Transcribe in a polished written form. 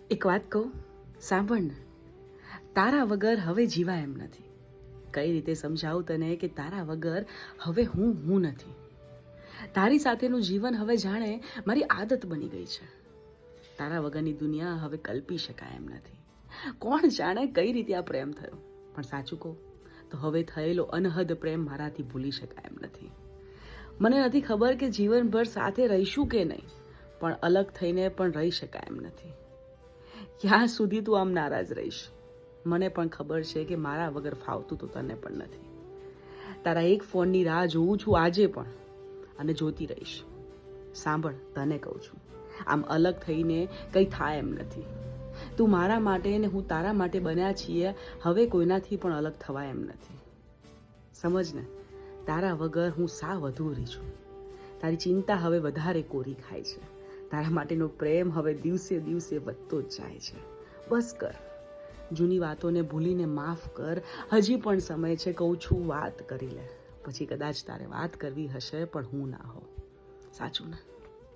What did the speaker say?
એક વાત કહું, સાંભળ ને. તારા વગર હવે જીવાય એમ નથી. કઈ રીતે સમજાવું તને કે તારા વગર હવે હું નથી. તારી સાથેનું જીવન હવે જાણે મારી આદત બની ગઈ છે. તારા વગરની દુનિયા હવે કલ્પી શકાય એમ નથી. કોણ જાણે કઈ રીતે આ પ્રેમ થયો, પણ સાચું કહું તો હવે થયેલો અનહદ પ્રેમ મારાથી ભૂલી શકાય એમ નથી. મને નથી ખબર કે જીવનભર સાથે રહીશું કે નહીં, પણ અલગ થઈને પણ રહી શકાય એમ નથી. ક્યાં સુધી તું આમ નારાજ રહીશ? મને પણ ખબર છે કે મારા વગર ફાવતું તો તને પણ નથી. તારા એક ફોનની રાહ જોઉં છું આજે પણ, અને જોતી રહીશ. સાંભળ, તને કહું છું, આમ અલગ થઈને કંઈ થાય એમ નથી. તું મારા માટે ને હું તારા માટે બન્યા છીએ, હવે કોઈનાથી પણ અલગ થવાય એમ નથી. સમજ ને, તારા વગર હું સાવ અધૂરી છું. તારી ચિંતા હવે વધારે કોરી ખાય છે. તારા માટેનો પ્રેમ હવે દિવસે દિવસે વધતો જ જાય છે. બસ કર, જૂની વાતોને ભૂલીને માફ કર. હજી પણ સમય છે, કહું છું, વાત કરી લે. પછી કદાચ તારે વાત કરવી હશે પણ હું ના હોઉં. સાચું ને?